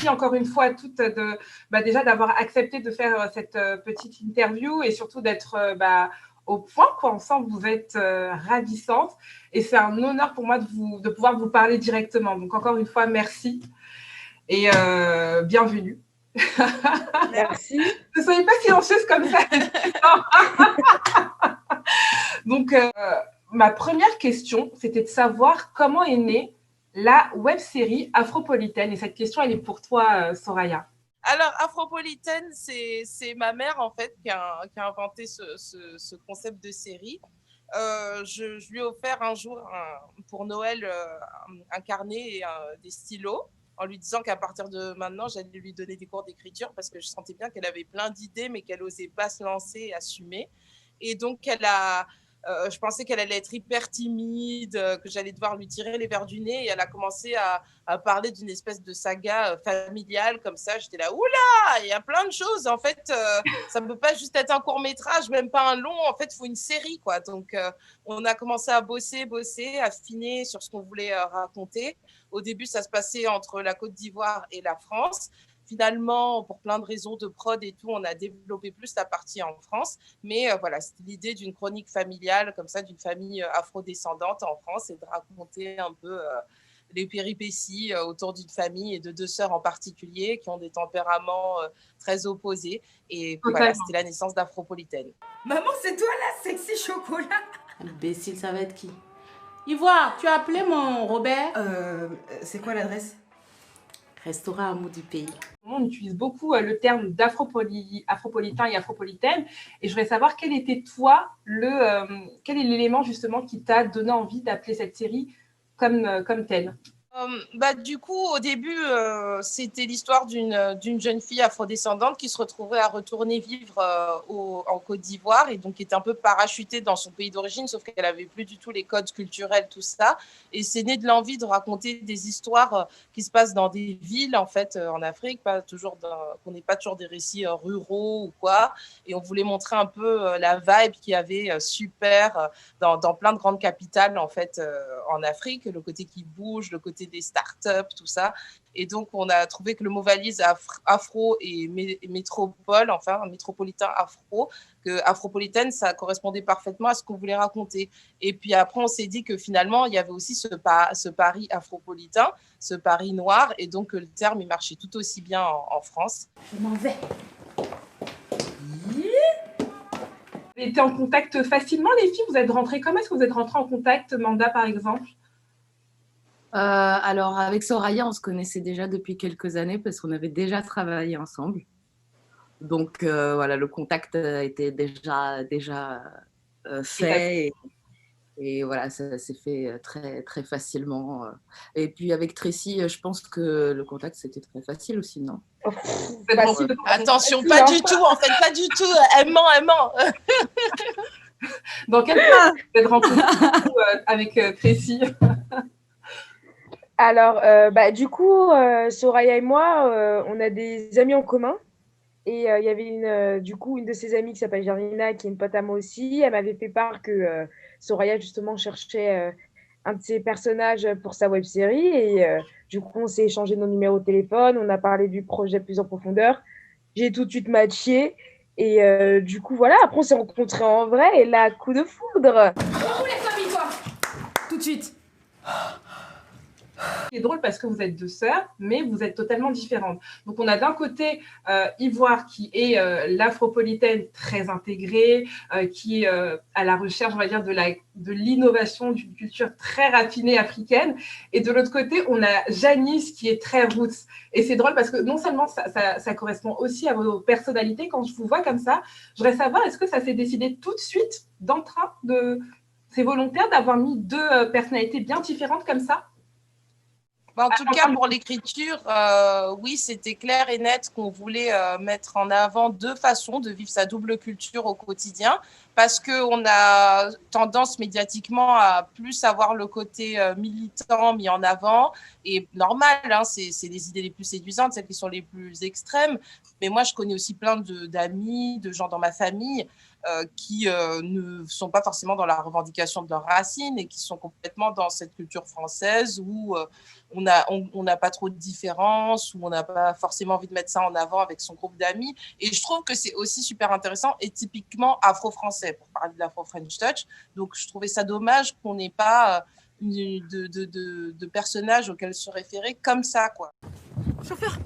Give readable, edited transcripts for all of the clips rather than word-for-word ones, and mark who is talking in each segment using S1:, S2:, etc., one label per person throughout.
S1: merci encore une fois à toutes déjà d'avoir accepté de faire cette petite interview et surtout d'être au point, quoi. Ensemble, vous êtes ravissantes et c'est un honneur pour moi de pouvoir vous parler directement. Donc, encore une fois, merci et bienvenue.
S2: Merci.
S1: Ne soyez pas silencieuse comme ça. Donc, ma première question, c'était de savoir comment est née la web-série Afropolitaine. Et cette question, elle est pour toi, Soraya.
S3: Alors, Afropolitaine, c'est ma mère, en fait, qui a inventé ce concept de série. Je lui ai offert un jour, pour Noël, un carnet et des stylos, en lui disant qu'à partir de maintenant, j'allais lui donner des cours d'écriture parce que je sentais bien qu'elle avait plein d'idées, mais qu'elle n'osait pas se lancer et assumer. Et donc, je pensais qu'elle allait être hyper timide, que j'allais devoir lui tirer les verres du nez. Et elle a commencé à parler d'une espèce de saga familiale comme ça. J'étais là, oula, il y a plein de choses. En fait, ça ne peut pas juste être un court-métrage, même pas un long. En fait, il faut une série, quoi. Donc, on a commencé à bosser, affiner sur ce qu'on voulait raconter. Au début, ça se passait entre la Côte d'Ivoire et la France. Finalement, pour plein de raisons de prod et tout, on a développé plus la partie en France. Mais voilà, c'était l'idée d'une chronique familiale, comme ça, d'une famille afrodescendante en France et de raconter un peu les péripéties autour d'une famille et de deux sœurs en particulier qui ont des tempéraments très opposés. Et voilà, c'était la naissance d'Afropolitaine.
S4: Maman, c'est toi la sexy chocolat?
S5: Imbécile, ça va être qui? Ivoire, tu as appelé mon Robert?
S4: C'est quoi l'adresse?
S5: Restaurant Amour du pays.
S1: On utilise beaucoup le terme d'afropolitain et afropolitaine. Et je voudrais savoir quel était quel est l'élément justement qui t'a donné envie d'appeler cette série comme telle?
S3: Du coup, au début, c'était l'histoire d'une jeune fille afrodescendante qui se retrouvait à retourner vivre en Côte d'Ivoire et donc qui était un peu parachutée dans son pays d'origine, sauf qu'elle n'avait plus du tout les codes culturels, tout ça. Et c'est né de l'envie de raconter des histoires qui se passent dans des villes, en fait, en Afrique, qu'on n'ait pas toujours des récits ruraux ou quoi. Et on voulait montrer un peu la vibe qu'il y avait super dans plein de grandes capitales, en fait, en Afrique, le côté qui bouge, le côté des startups, tout ça. Et donc, on a trouvé que le mot valise afro et métropole, enfin, métropolitain afro, que afropolitaine, ça correspondait parfaitement à ce qu'on voulait raconter. Et puis après, on s'est dit que finalement, il y avait aussi ce Paris afropolitain, ce Paris noir, et donc le terme, il marchait tout aussi bien en France.
S4: Je m'en vais.
S1: Vous étiez en contact facilement, les filles? Vous êtes rentrées? Comment est-ce que vous êtes rentrées en contact, Manda, par exemple?
S5: Alors, avec Soraya, on se connaissait déjà depuis quelques années parce qu'on avait déjà travaillé ensemble. Donc, voilà, le contact était déjà fait. Et voilà, ça s'est fait très, très facilement. Et puis, avec Tracy, je pense que le contact, c'était très facile aussi, non?
S3: Attention, pas du tout, en fait, pas du tout. Elle ment.
S1: Dans quel cas vous êtes rencontrés avec Tracy?
S2: Alors, du coup, Soraya et moi, on a des amis en commun. Et il y avait une de ses amies qui s'appelle Jarina, qui est une pote à moi aussi. Elle m'avait fait part que Soraya, justement, cherchait un de ses personnages pour sa web-série. Et du coup, on s'est échangé nos numéros de téléphone. On a parlé du projet plus en profondeur. J'ai tout de suite matché. Et du coup, voilà. Après, on s'est rencontrés en vrai. Et là, coup de foudre.
S4: Où les familles, toi? Tout de suite.
S1: C'est drôle parce que vous êtes deux sœurs, mais vous êtes totalement différentes. Donc, on a d'un côté Ivoire qui est l'afropolitaine très intégrée, qui est à la recherche, on va dire, de l'innovation, d'une culture très raffinée africaine. Et de l'autre côté, on a Janice qui est très roots. Et c'est drôle parce que non seulement ça correspond aussi à vos personnalités. Quand je vous vois comme ça, je voudrais savoir, est-ce que ça s'est décidé tout de suite, d'entrain, c'est volontaire d'avoir mis deux personnalités bien différentes comme ça?
S3: En tout cas, pour l'écriture, oui, c'était clair et net qu'on voulait mettre en avant deux façons de vivre sa double culture au quotidien, parce qu'on a tendance médiatiquement à plus avoir le côté militant mis en avant, et normal, hein, c'est les idées les plus séduisantes, celles qui sont les plus extrêmes, mais moi, je connais aussi plein d'amis, de gens dans ma famille qui ne sont pas forcément dans la revendication de leurs racines et qui sont complètement dans cette culture française où on n'a pas trop de différence, où on n'a pas forcément envie de mettre ça en avant avec son groupe d'amis. Et je trouve que c'est aussi super intéressant et typiquement afro-français, pour parler de l'afro-French Touch. Donc, je trouvais ça dommage qu'on n'ait pas de personnages auxquels se référer comme ça, quoi.
S6: Chauffeur,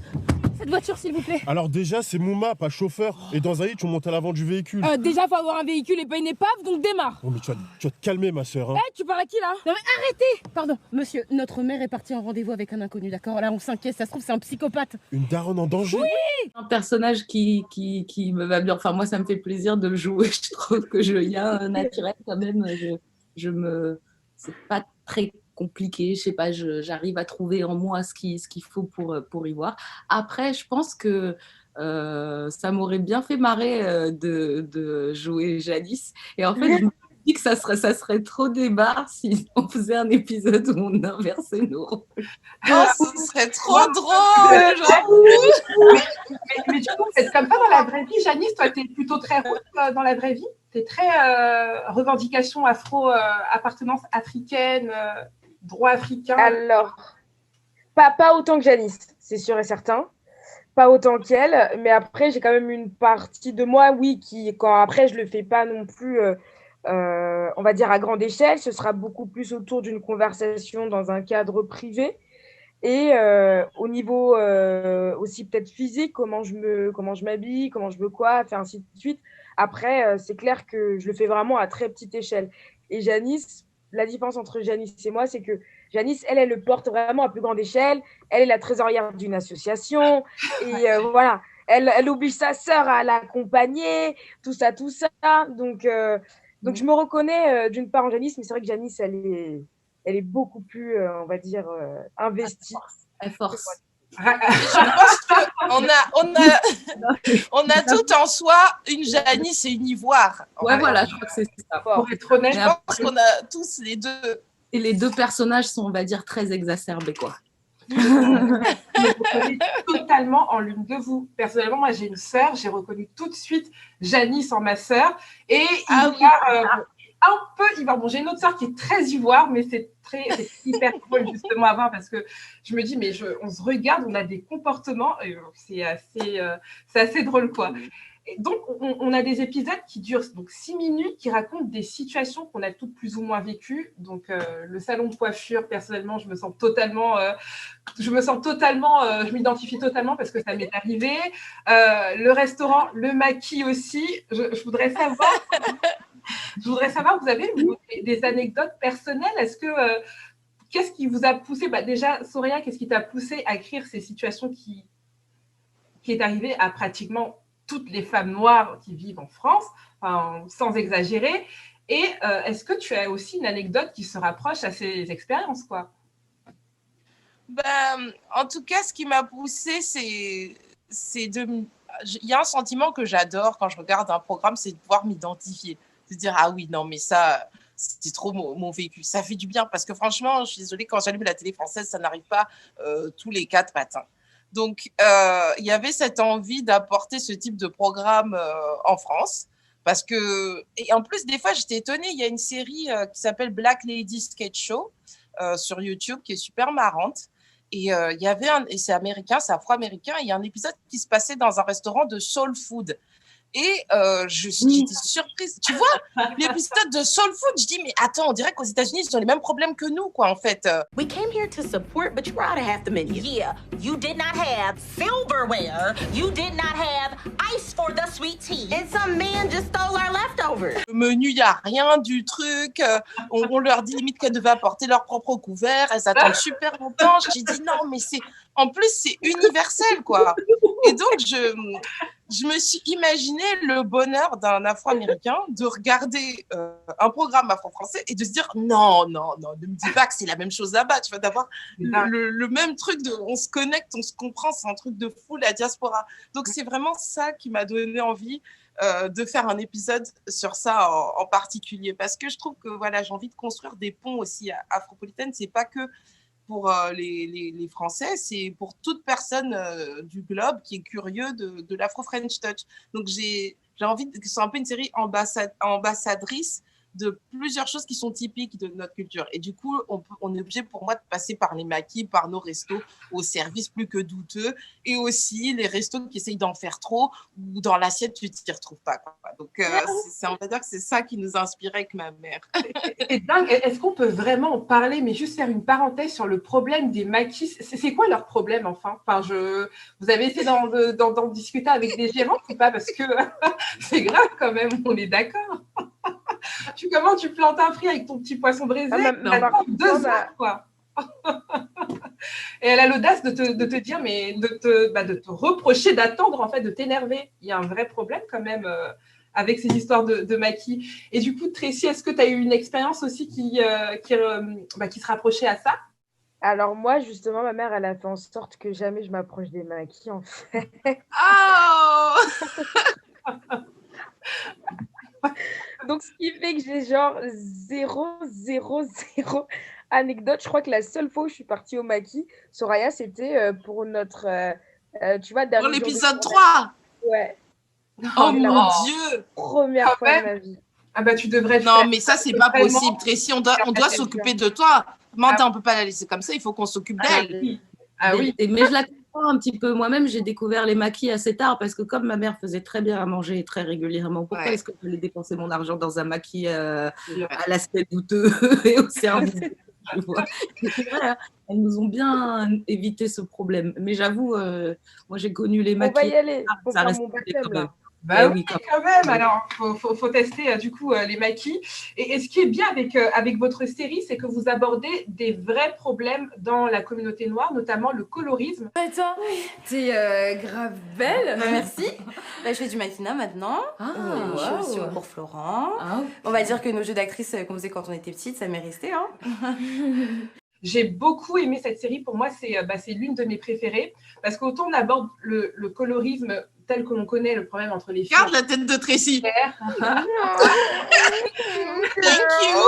S6: cette voiture, s'il vous plaît.
S7: Alors déjà, c'est Mouma, pas chauffeur. Et dans un hitch, on monte à l'avant du véhicule.
S6: Déjà, faut avoir un véhicule et pas une épave, donc démarre.
S7: Oh, mais tu vas te calmer, ma sœur. Hein.
S6: Tu parles à qui, là? Non, mais arrêtez. Pardon, monsieur, notre mère est partie en rendez-vous avec un inconnu, d'accord? Là, on s'inquiète, ça se trouve, c'est un psychopathe.
S7: Une daronne en danger?
S6: Oui.
S5: Un personnage qui me va bien. Enfin, moi, ça me fait plaisir de le jouer. Je trouve que il y a un naturel quand même. C'est pas très compliqué. Je sais pas, j'arrive à trouver en moi ce qu'il faut pour y voir. Après, je pense que ça m'aurait bien fait marrer de jouer Janice. Et en fait, je me dis que ça serait trop débat si on faisait un épisode où on inversait nos rôles.
S3: Oh, ce serait trop drôle!
S1: Mais du coup, c'est comme ça dans la vraie vie, Janice. Toi, tu es plutôt très rouge dans la vraie vie. Tu es très revendication afro, appartenance africaine, droit africain.
S2: Alors, pas autant que Janice, c'est sûr et certain. Pas autant qu'elle, mais après, j'ai quand même une partie de moi, oui, qui, quand après, je le fais pas non plus, on va dire à grande échelle, ce sera beaucoup plus autour d'une conversation dans un cadre privé. Et au niveau aussi peut-être physique, comment je m'habille, comment je me coiffe, et ainsi de suite. Après, c'est clair que je le fais vraiment à très petite échelle. Et Janice, la différence entre Janice et moi, c'est que Janice, elle le porte vraiment à plus grande échelle. Elle est la trésorière d'une association. Et voilà, elle oblige sa sœur à l'accompagner, tout ça. Donc, je me reconnais d'une part en Janice, mais c'est vrai que Janice, elle est beaucoup plus, on va dire, investie.
S5: Elle force.
S3: Je pense qu'on a tout en soi, une Janice et une Ivoire.
S5: Ouais, voilà, je crois que c'est ça.
S1: Pour être honnête,
S3: je pense qu'on a tous les deux.
S5: Et les deux personnages sont, on va dire, très exacerbés, quoi.
S1: Je me reconnais totalement en l'une de vous. Personnellement, moi, j'ai une sœur, j'ai reconnu tout de suite Janice en ma sœur. Et Ivoire. J'ai une autre sœur qui est très ivoire, mais c'est hyper drôle justement à voir parce que je me dis, mais on se regarde, on a des comportements, c'est assez drôle, quoi. Et donc, on a des épisodes qui durent donc 6 minutes, qui racontent des situations qu'on a toutes plus ou moins vécues. Donc, le salon de coiffure, personnellement, je m'identifie totalement parce que ça m'est arrivé. Le restaurant, le maquis aussi. Je voudrais savoir, vous avez des anecdotes personnelles? Qu'est-ce qui vous a poussé, déjà, Soraya, qu'est-ce qui t'a poussé à écrire ces situations qui est arrivé à pratiquement toutes les femmes noires qui vivent en France, sans exagérer. Et est-ce que tu as aussi une anecdote qui se rapproche à ces expériences, quoi?
S3: En tout cas, ce qui m'a poussée, il y a un sentiment que j'adore quand je regarde un programme, c'est de pouvoir m'identifier. De dire, ah oui, non, mais ça, c'est trop mon vécu. Ça fait du bien parce que franchement, je suis désolée, quand j'allume la télé française, ça n'arrive pas tous les 4 matins. Donc, il y avait cette envie d'apporter ce type de programme en France. Parce que, et en plus, des fois, j'étais étonnée. Il y a une série qui s'appelle Black Lady Sketch Show sur YouTube qui est super marrante. Et il y avait et c'est américain, c'est afro-américain. Il y a un épisode qui se passait dans un restaurant de soul food. Et j'étais surprise. Tu vois, l'épisode de Soul Food, je dis, mais attends, on dirait qu'aux États-Unis, ils ont les mêmes problèmes que nous, quoi, en fait.
S8: We came here to support, but you were out of half the menu. Yeah, you did not have silverware. You did not have ice for the sweet tea. And some man just stole our leftovers.
S3: Le menu, il n'y a rien du truc. On leur dit limite qu'elles devaient apporter leur propre couvert. Elles attendent super longtemps. J'ai dit, non, mais en plus, c'est universel, quoi. Et donc, je me suis imaginé le bonheur d'un Afro-Américain de regarder un programme afro-français et de se dire non, ne me dis pas que c'est la même chose là-bas. Tu vas d'avoir le même truc on se connecte, on se comprend, c'est un truc de fou, la diaspora. Donc, c'est vraiment ça qui m'a donné envie de faire un épisode sur ça en particulier parce que je trouve que voilà, j'ai envie de construire des ponts aussi afropolitaines. C'est pas que pour les Français, c'est pour toute personne du globe qui est curieux de l'Afro-French Touch. Donc, j'ai envie que ce soit un peu une série ambassadrice de plusieurs choses qui sont typiques de notre culture. Et du coup, on est obligé pour moi de passer par les maquis, par nos restos au service plus que douteux, et aussi les restos qui essayent d'en faire trop, ou dans l'assiette, tu t'y retrouves pas, quoi. Donc, on va dire que c'est ça qui nous inspirait avec ma mère.
S1: C'est dingue. Est-ce qu'on peut vraiment en parler, mais juste faire une parenthèse sur le problème des maquis? C'est quoi leur problème, enfin, vous avez essayé d'en discuter avec des gérants ou pas? Parce que c'est grave quand même, on est d'accord. Comment tu plantes un fruit avec ton petit poisson braisé? Attends 2 heures, quoi. Et elle a l'audace de te dire, mais de te reprocher d'attendre, en fait, de t'énerver. Il y a un vrai problème quand même avec ces histoires de maquis. Et du coup, Tracy, est-ce que tu as eu une expérience aussi qui se rapprochait à ça?
S2: Alors moi, justement, ma mère, elle a fait en sorte que jamais je m'approche des maquis, en fait.
S3: Oh
S2: Donc, ce qui fait que j'ai genre 0 anecdote. Je crois que la seule fois où je suis partie au maquis, Soraya, c'était pour notre, tu vois,
S3: dans l'épisode 3.
S2: Ouais.
S3: Oh mon Dieu!
S2: Première fois de ma vie.
S1: Ah bah tu devrais le
S3: non,
S1: faire.
S3: mais ça, c'est pas possible. Tracy, on doit s'occuper de toi. Manda, on peut pas la laisser comme ça, il faut qu'on s'occupe d'elle.
S1: Ah oui.
S5: Mais je la comprends un petit peu. Moi-même, j'ai découvert les maquis assez tard parce que comme ma mère faisait très bien à manger très régulièrement, pourquoi est-ce que je voulais dépenser mon argent dans un maquis à l'aspect douteux et au service? C'est vrai, hein, elles nous ont bien évité ce problème. Mais j'avoue, moi j'ai connu les maquis.
S2: On va y aller.
S5: Ça
S2: faire
S5: reste
S2: mon baptême, là.
S1: Bah oui, quand même. Alors, faut tester du coup les maquis. Et ce qui est bien avec votre série, c'est que vous abordez des vrais problèmes dans la communauté noire, notamment le colorisme.
S4: Et toi, t'es grave belle. Merci. Là, je fais du maquina maintenant. Je suis aussi au cours Florent. On va dire que nos jeux d'actrices qu'on faisait quand on était petite, ça m'est resté. Hein.
S1: J'ai beaucoup aimé cette série. Pour moi, c'est l'une de mes préférées. Parce qu'autant on aborde le colorisme tel que l'on connaît, le problème entre les filles.
S3: Regarde la tête de Tracy.
S1: Thank
S3: you.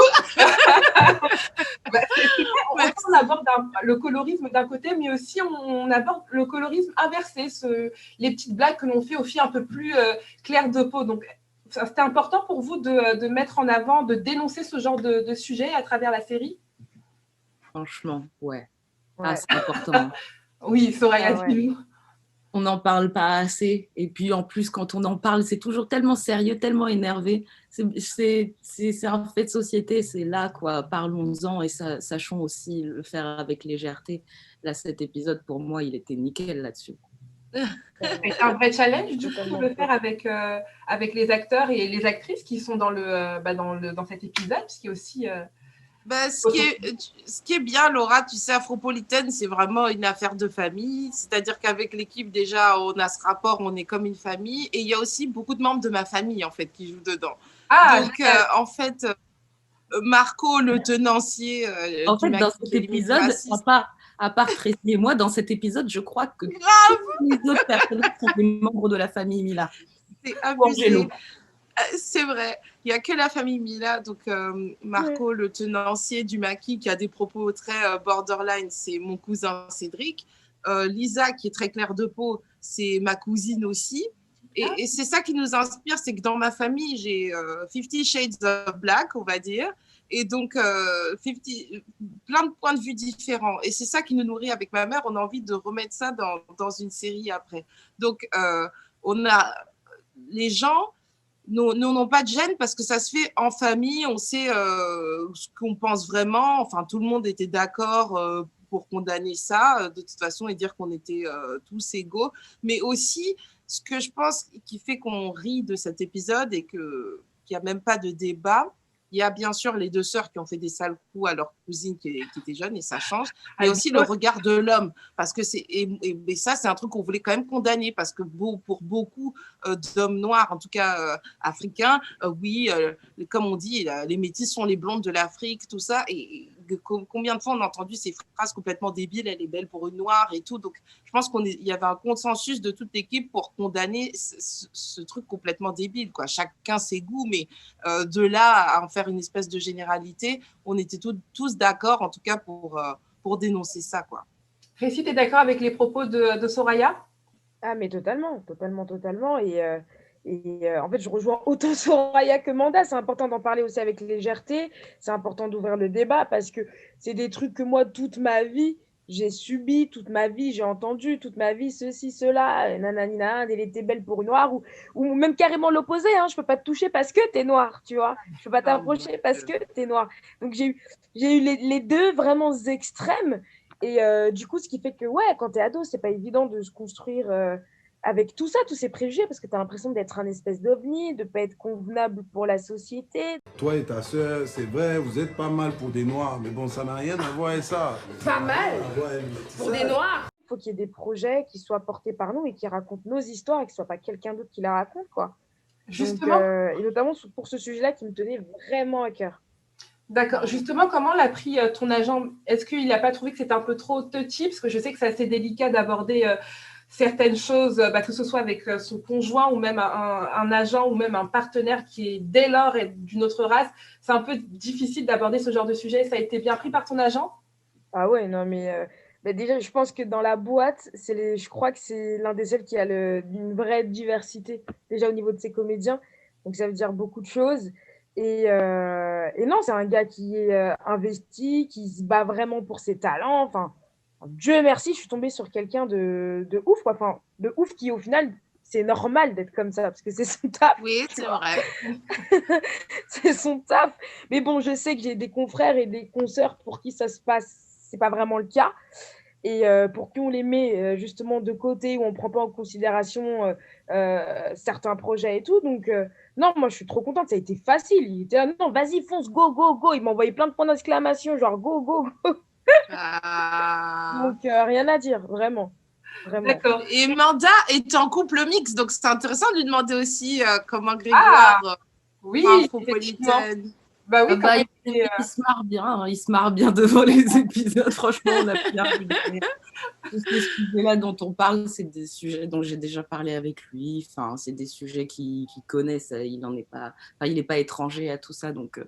S1: On aborde le colorisme d'un côté, mais aussi on aborde le colorisme inversé, les petites blagues que l'on fait aux filles un peu plus claires de peau. Donc, c'était important pour vous de mettre en avant, de dénoncer ce genre de sujet à travers la série?
S5: Franchement, ouais. Ah, c'est important.
S1: Oui, Soraya, dis-nous.
S5: On n'en parle pas assez. Et puis, en plus, quand on en parle, c'est toujours tellement sérieux, tellement énervé. C'est un fait de société, c'est là, quoi. Parlons-en et sachons aussi le faire avec légèreté. Là, cet épisode, pour moi, il était nickel là-dessus.
S1: C'est un vrai challenge, du coup, de le faire avec les acteurs et les actrices qui sont dans cet épisode, puisqu'il y a aussi...
S3: ce qui est bien, Laura, tu sais, Afropolitaine, c'est vraiment une affaire de famille. C'est-à-dire qu'avec l'équipe, déjà, on a ce rapport, on est comme une famille. Et il y a aussi beaucoup de membres de ma famille, en fait, qui jouent dedans. Donc, en fait, Marco, le tenancier...
S5: en fait, dans cet épisode, à part Tracy et moi, dans cet épisode, je crois que les autres personnes sont des membres de la famille Mila.
S3: C'est abusé. C'est vrai, il n'y a que la famille Mila, donc Marco, le tenancier du maquis, qui a des propos très borderline, c'est mon cousin Cédric. Lisa, qui est très claire de peau, c'est ma cousine aussi. Et c'est ça qui nous inspire, c'est que dans ma famille, j'ai 50 Shades of Black, on va dire, et donc plein de points de vue différents. Et c'est ça qui nous nourrit avec ma mère, on a envie de remettre ça dans une série après. Donc, les gens... Nous n'ont pas de gêne parce que ça se fait en famille, on sait ce qu'on pense vraiment. Enfin, tout le monde était d'accord pour condamner ça, de toute façon, et dire qu'on était tous égaux. Mais aussi, ce que je pense qui fait qu'on rit de cet épisode et qu'il n'y a même pas de débat, il y a bien sûr les deux sœurs qui ont fait des sales coups à leur cousine qui était jeune, et ça change, mais aussi le regard de l'homme, parce que et ça, c'est un truc qu'on voulait quand même condamner, parce que pour beaucoup d'hommes noirs, en tout cas africains, oui, comme on dit, les métis sont les blondes de l'Afrique, tout ça, et combien de fois on a entendu ces phrases complètement débiles, elle est belle pour une noire et tout. Donc, je pense qu'il y avait un consensus de toute l'équipe pour condamner ce truc complètement débile, quoi. Chacun ses goûts, mais de là à en faire une espèce de généralité, on était tous d'accord, en tout cas, pour pour dénoncer ça, quoi.
S1: Récie, tu es d'accord avec les propos de Soraya?
S2: Ah, mais totalement. En fait, je rejoins autant Soraya que Manda. C'est important d'en parler aussi avec légèreté. C'est important d'ouvrir le débat parce que c'est des trucs que moi, toute ma vie, j'ai subi, toute ma vie, j'ai entendu, toute ma vie, ceci, cela, nananina, elle était belle pour une noire, ou même carrément l'opposé, hein, je peux pas te toucher parce que t'es noire, tu vois, je peux pas t'approcher parce que t'es noire. Donc j'ai eu les deux vraiment extrêmes, et du coup, ce qui fait que, ouais, quand t'es ado, c'est pas évident de se construire avec tout ça, tous ces préjugés, parce que t'as l'impression d'être un espèce d'ovni, de pas être convenable pour la société.
S9: Toi et ta sœur, c'est vrai, vous êtes pas mal pour des noirs, mais bon, ça n'a rien à voir avec ça.
S2: Pas mal
S9: Ouais,
S2: pour des noirs. Il faut qu'il y ait des projets qui soient portés par nous et qui racontent nos histoires et que ce soit pas quelqu'un d'autre qui la raconte, quoi.
S1: Justement.
S2: Donc, et notamment pour ce sujet-là qui me tenait vraiment à cœur.
S1: D'accord. Justement, comment l'a pris ton agent? Est-ce qu'il n'a pas trouvé que c'était un peu trop touchy? Parce que je sais que c'est assez délicat d'aborder certaines choses, que ce soit avec son conjoint ou même un agent ou même un partenaire qui est dès lors et d'une autre race. C'est un peu difficile d'aborder ce genre de sujet. Ça a été bien pris par ton agent?
S2: Ah ouais, non, mais déjà, je pense que dans la boîte, je crois que c'est l'un des seuls qui a une vraie diversité, déjà au niveau de ses comédiens. Donc, ça veut dire beaucoup de choses. Et non, c'est un gars qui est investi, qui se bat vraiment pour ses talents. Enfin, Dieu merci, je suis tombée sur quelqu'un de ouf, quoi. Enfin, de ouf qui, au final, c'est normal d'être comme ça, parce que c'est son taf.
S3: Oui, c'est vrai.
S2: C'est son taf. Mais bon, je sais que j'ai des confrères et des consoeurs pour qui ça se passe, c'est pas vraiment le cas. Et pour qui on les met justement de côté, où on prend pas en considération certains projets et tout. Donc, non, moi, je suis trop contente. Ça a été facile. Il était là, non, vas-y, fonce, go, go, go. Il m'a envoyé plein de points d'exclamation, genre go, go, go. Donc, rien à dire, vraiment. Vraiment.
S3: D'accord. Et Manda est en couple mixte, donc c'est intéressant de lui demander aussi comment Grégoire,
S1: oui,
S3: Afropolitaine.
S1: Bah oui,
S5: il se marre bien, hein, il se marre bien devant les épisodes. Franchement, on a bien rigolé. Tous ces sujets-là dont on parle, c'est des sujets dont j'ai déjà parlé avec lui. Enfin, c'est des sujets qu'il connaît. Ça, il n'est pas étranger à tout ça. Donc,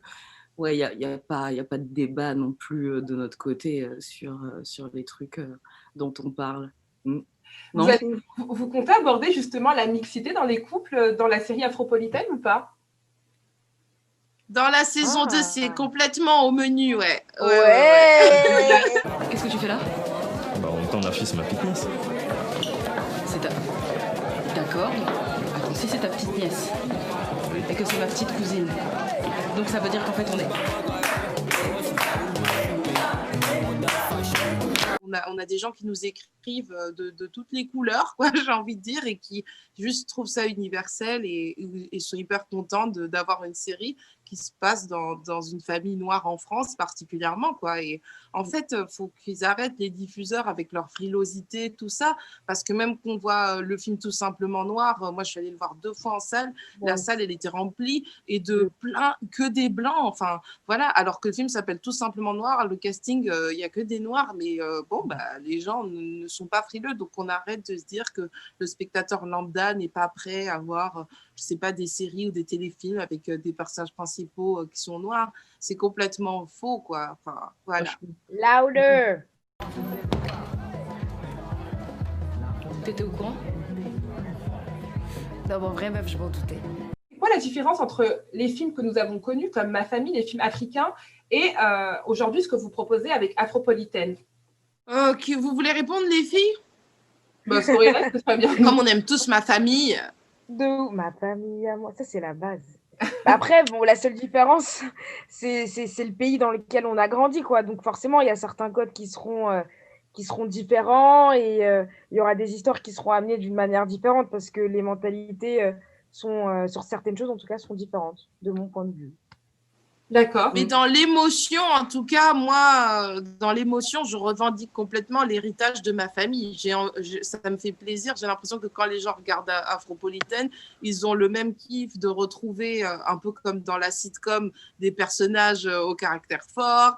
S5: ouais, il y a pas de débat non plus de notre côté sur les trucs dont on parle.
S1: Non. Vous comptez aborder justement la mixité dans les couples dans la série Afropolitaine ou pas?
S3: Dans la saison 2, c'est complètement au menu, ouais.
S10: Qu'est-ce que tu fais là?
S11: En même temps, ma fille, c'est ma petite nièce.
S10: C'est ta... D'accord. Attends, si c'est ta petite nièce et que c'est ma petite cousine, donc ça veut dire qu'en fait, on est...
S3: On a des gens qui nous écrivent de toutes les couleurs, quoi, j'ai envie de dire, et qui juste trouvent ça universel et sont hyper contents d'avoir une série qui se passe dans une famille noire en France particulièrement, quoi. Et en fait, il faut qu'ils arrêtent les diffuseurs avec leur frilosité, tout ça, parce que même qu'on voit le film Tout simplement noir, moi je suis allée le voir 2 fois en salle, la salle elle était remplie et que des blancs, enfin voilà, alors que le film s'appelle Tout simplement noir, le casting, il n'y a que des noirs, mais les gens ne sont pas frileux, donc on arrête de se dire que le spectateur lambda n'est pas prêt à voir, je sais pas, des séries ou des téléfilms avec des personnages principaux qui sont noirs. C'est complètement faux, quoi. Enfin, voilà.
S2: Louder.
S10: T'étais au courant?
S4: Non, bon, vrai meuf, je m'en doutais.
S1: Quoi la différence entre les films que nous avons connus, comme Ma famille, les films africains, et aujourd'hui ce que vous proposez avec Afropolitaine?
S3: Vous voulez répondre, les filles?
S1: C'est pas bien.
S3: Comme on aime tous Ma famille.
S2: Ma famille à moi, ça c'est la base. Après, bon, la seule différence, c'est le pays dans lequel on a grandi, quoi. Donc forcément, il y a certains codes qui seront différents et il y aura des histoires qui seront amenées d'une manière différente parce que les mentalités sont, sur certaines choses, en tout cas, sont différentes, de mon point de vue.
S1: D'accord.
S3: Mais dans l'émotion, en tout cas, moi, dans l'émotion, je revendique complètement l'héritage de ma famille. Ça me fait plaisir. J'ai l'impression que quand les gens regardent Afropolitaine, ils ont le même kiff de retrouver, un peu comme dans la sitcom, des personnages au caractère fort,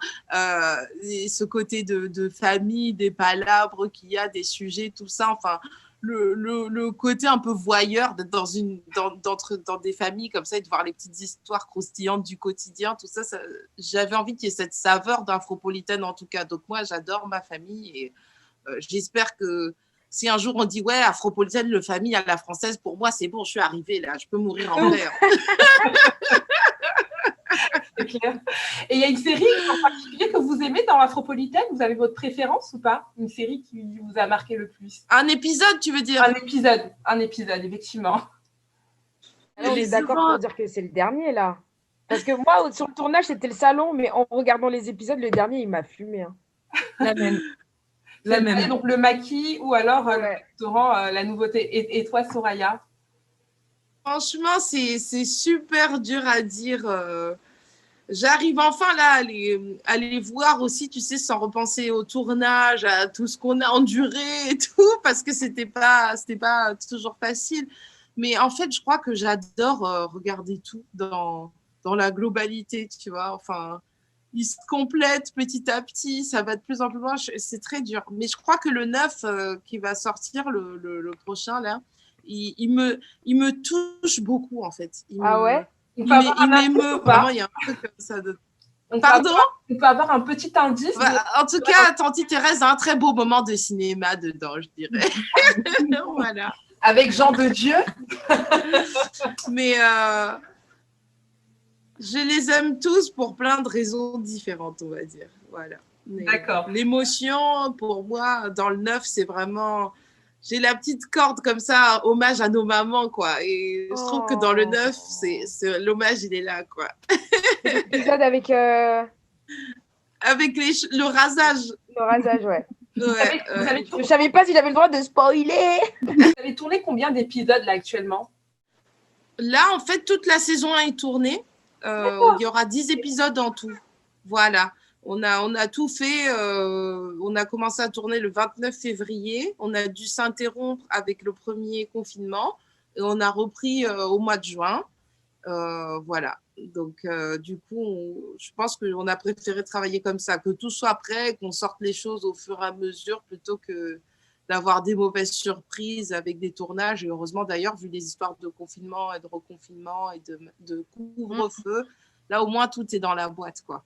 S3: et ce côté de famille, des palabres qu'il y a, des sujets, tout ça. Enfin, le côté un peu voyeur d'être dans des familles comme ça et de voir les petites histoires croustillantes du quotidien, tout ça, j'avais envie qu'il y ait cette saveur d'Afropolitaine en tout cas. Donc moi, j'adore ma famille et j'espère que si un jour on dit ouais, Afropolitaine, le famille à la française, pour moi, c'est bon, je suis arrivée là, je peux mourir en paix.
S1: C'est clair. Et il y a une série en particulier que vous aimez dans Afropolitaine? Vous avez votre préférence ou pas? Une série qui vous a marqué le plus?
S3: Un épisode, tu veux dire?
S1: Un épisode, effectivement.
S2: Alors, on est d'accord pour dire que c'est le dernier, là. Parce que moi, sur le tournage, c'était le salon, mais en regardant les épisodes, le dernier, il m'a fumé. Hein.
S5: La même.
S1: Donc, le maquis ou alors le restaurant, la nouveauté. Et toi, Soraya?
S3: Franchement, c'est super dur à dire. J'arrive enfin là à les voir aussi, tu sais, sans repenser au tournage, à tout ce qu'on a enduré et tout, parce que c'était pas toujours facile. Mais en fait, je crois que j'adore regarder tout dans la globalité, tu vois. Enfin, ils se complètent petit à petit, ça va de plus en plus loin. C'est très dur. Mais je crois que le 9 qui va sortir, le prochain, là, il me touche beaucoup, en fait.
S2: Ouais?
S3: Il m'émeut, vraiment, il y a un truc comme ça. Pardon?
S1: On peut avoir un petit indice.
S3: En tout cas, Tanti Thérèse a un très beau moment de cinéma dedans, je dirais. Voilà.
S1: Avec Jean de Dieu.
S3: Mais je les aime tous pour plein de raisons différentes, on va dire. Voilà.
S1: D'accord.
S3: L'émotion, pour moi, dans le 9, c'est vraiment... J'ai la petite corde comme ça, hommage à nos mamans, quoi. Et je trouve que dans le 9, l'hommage, il est là, quoi.
S2: L'épisode avec...
S3: Avec le rasage.
S2: Le rasage, ouais.
S3: Ouais,
S2: je savais pas si j'avais le droit de spoiler.
S1: Vous avez tourné combien d'épisodes, là, actuellement?
S3: Là, en fait, toute la saison 1 est tournée. Il y aura 10 épisodes en tout. Voilà. On a tout fait. On a commencé à tourner le 29 février. On a dû s'interrompre avec le premier confinement. Et on a repris au mois de juin. Voilà. Donc, du coup, je pense qu'on a préféré travailler comme ça, que tout soit prêt, qu'on sorte les choses au fur et à mesure plutôt que d'avoir des mauvaises surprises avec des tournages. Et heureusement, d'ailleurs, vu les histoires de confinement et de reconfinement et de couvre-feu, là, au moins, tout est dans la boîte, quoi.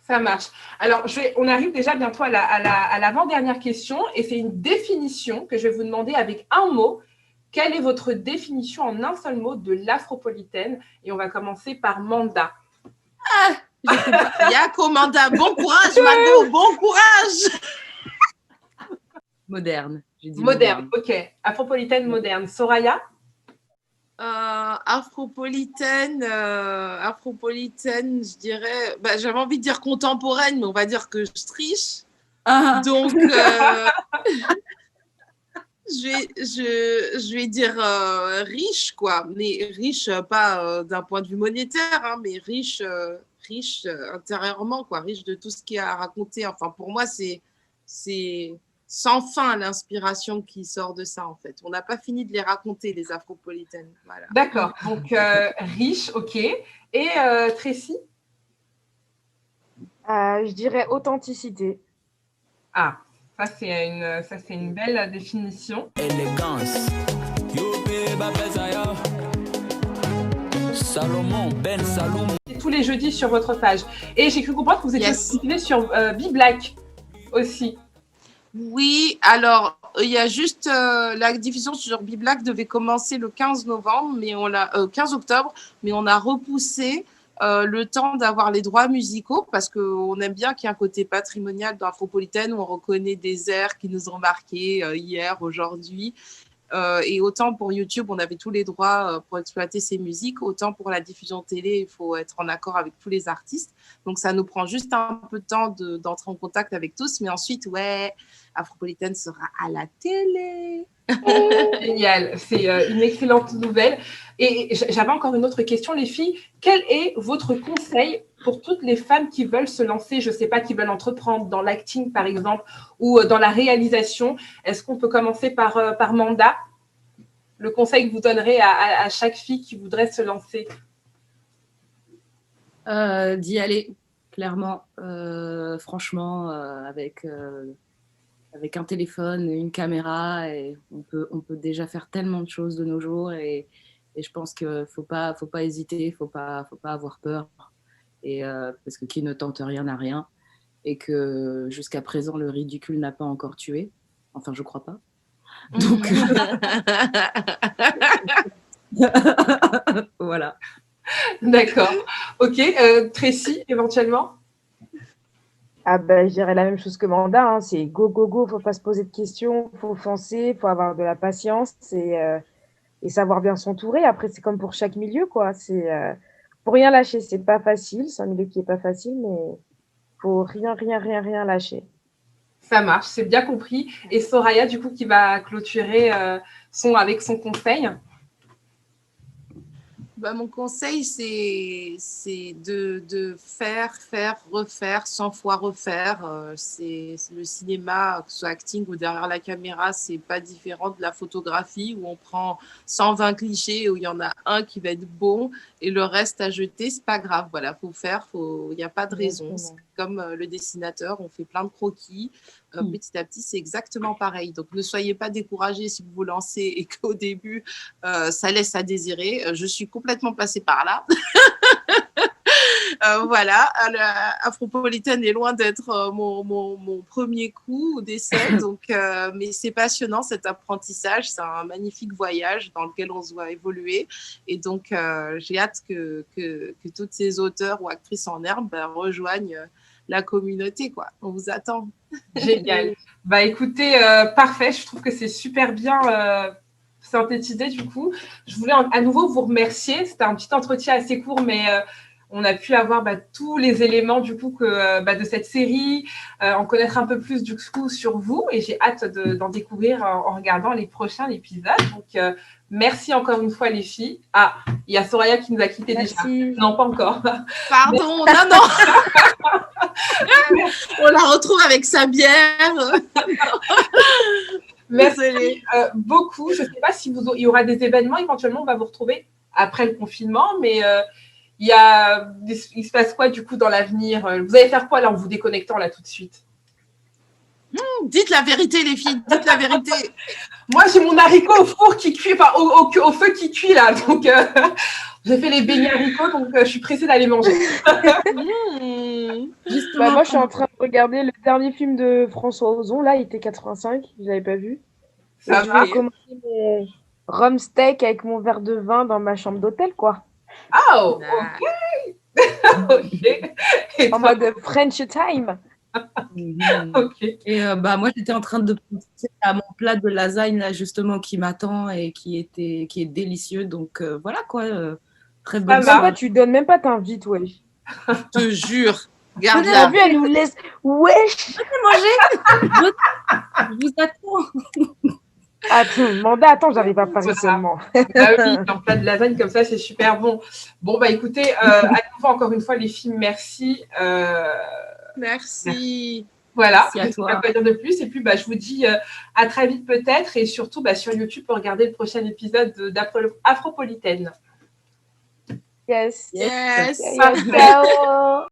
S1: Ça marche. Alors, on arrive déjà bientôt à l'avant-dernière question et c'est une définition que je vais vous demander avec un mot. Quelle est votre définition en un seul mot de l'afropolitaine? Et on va commencer par Manda.
S3: Yako Manda, bon courage, Mado, bon courage.
S5: Moderne.
S1: Moderne, ok. Afropolitaine moderne. Soraya?
S3: Afropolitaine, je dirais, j'avais envie de dire contemporaine, mais on va dire que je triche. Donc, je vais dire riche, quoi. Mais riche, pas d'un point de vue monétaire, hein, mais riche intérieurement, quoi. Riche de tout ce qu'il y a à raconter. Enfin, pour moi, c'est sans fin l'inspiration qui sort de ça, en fait. On n'a pas fini de les raconter, les afropolitaines. Voilà.
S1: D'accord. Donc, riche, ok. Et Tracy?
S2: Je dirais authenticité.
S1: Ah, ça, c'est une belle définition.
S12: Élégance. Salomon, Ben Salomon.
S1: Tous les jeudis sur votre page. Et j'ai cru comprendre que vous étiez diffusé sur Biblack aussi.
S3: Oui, alors il y a juste la diffusion sur Biblack devait commencer le 15 novembre, mais 15 octobre, mais on a repoussé le temps d'avoir les droits musicaux parce qu'on aime bien qu'il y ait un côté patrimonial dans Afropolitaine où on reconnaît des airs qui nous ont marqués hier, aujourd'hui. Et autant pour YouTube, on avait tous les droits pour exploiter ces musiques, autant pour la diffusion télé, il faut être en accord avec tous les artistes. Donc, ça nous prend juste un peu de temps d'entrer en contact avec tous. Mais ensuite, Afropolitaine sera à la télé.
S1: Génial, c'est une excellente nouvelle. Et j'avais encore une autre question, les filles. Quel est votre conseil pour toutes les femmes qui veulent se lancer, je ne sais pas, qui veulent entreprendre dans l'acting, par exemple, ou dans la réalisation? Est-ce qu'on peut commencer par Manda? Le conseil que vous donnerez à chaque fille qui voudrait se lancer?
S5: D'y aller, clairement, franchement, avec avec un téléphone, une caméra, et on peut déjà faire tellement de choses de nos jours. Et je pense qu'il ne faut pas hésiter, il ne faut pas avoir peur. Parce que qui ne tente rien n'a rien. Et que jusqu'à présent, le ridicule n'a pas encore tué. Enfin, je ne crois pas. Donc, voilà.
S1: D'accord. Ok. Tracy, éventuellement?
S2: Ah ben, je dirais la même chose que Manda, hein. C'est go, go, go, faut pas se poser de questions, faut foncer, faut avoir de la patience et savoir bien s'entourer. Après, c'est comme pour chaque milieu, quoi. Faut rien lâcher, c'est pas facile, c'est un milieu qui est pas facile, mais faut rien lâcher.
S1: Ça marche, c'est bien compris. Et Soraya, du coup, qui va clôturer avec son conseil.
S3: Mon conseil, c'est de faire, refaire, 100 fois refaire. C'est le cinéma, que ce soit acting ou derrière la caméra, c'est pas différent de la photographie où on prend 120 clichés, où il y en a un qui va être bon et le reste à jeter, c'est pas grave. Voilà, faut faire, il n'y a pas de raison. C'est comme le dessinateur, on fait plein de croquis. Petit à petit, c'est exactement pareil. Donc, ne soyez pas découragés si vous vous lancez et qu'au début, ça laisse à désirer. Je suis complètement passée par là. Voilà, Afropolitan est loin d'être mon premier coup d'essai, donc, mais c'est passionnant cet apprentissage, c'est un magnifique voyage dans lequel on se voit évoluer, et donc j'ai hâte que tous ces auteurs ou actrices en herbe rejoignent la communauté, quoi. On vous attend.
S1: Génial. Bah écoutez, parfait, je trouve que c'est super bien synthétisé du coup. Je voulais à nouveau vous remercier, c'était un petit entretien assez court, mais on a pu avoir tous les éléments du coup de cette série, en connaître un peu plus du coup sur vous, et j'ai hâte d'en découvrir en regardant les prochains épisodes. Donc merci encore une fois les filles. Ah, il y a Soraya qui nous a quittés déjà. Non, pas encore.
S3: Pardon, non. On la retrouve avec sa bière.
S1: Merci beaucoup. Je ne sais pas si il y aura des événements, éventuellement on va vous retrouver après le confinement, mais il se passe quoi du coup dans l'avenir? Vous allez faire quoi là en vous déconnectant là tout de suite?
S3: Dites la vérité les filles, dites la vérité.
S1: Moi j'ai mon haricot au four qui cuit, enfin au feu qui cuit là, donc j'ai fait les beignets haricots, donc je suis pressée d'aller manger.
S2: Moi je suis en train de regarder le dernier film de François Ozon, là il était 85, je l'avais pas vu. Je vais commencer mon rhum steak avec mon verre de vin dans ma chambre d'hôtel, quoi.
S1: Oh, ok.
S2: En mode French time.
S5: Okay. Et moi j'étais en train de penser à mon plat de lasagne là justement qui m'attend et qui est délicieux, donc voilà quoi, très bonne soirée.
S2: Tu donnes même pas t'invites, wesh.
S3: Je te jure,
S2: regarde là. Vu, elle nous laisse, wesh.
S5: Manger. Je vous attends.
S2: Attends, j'arrive à parler seulement.
S1: Ah oui, un plat de lasagne comme ça, c'est super bon. Bon, bah écoutez, à nouveau, encore une fois, les filles, merci.
S3: Merci.
S1: Voilà,
S3: merci à toi.
S1: Je ne peux pas dire de plus. Et puis, je vous dis à très vite peut-être. Et surtout, sur YouTube, pour regarder le prochain épisode d'Afropolitaine.
S2: Yes.
S3: Yes.
S2: Ciao.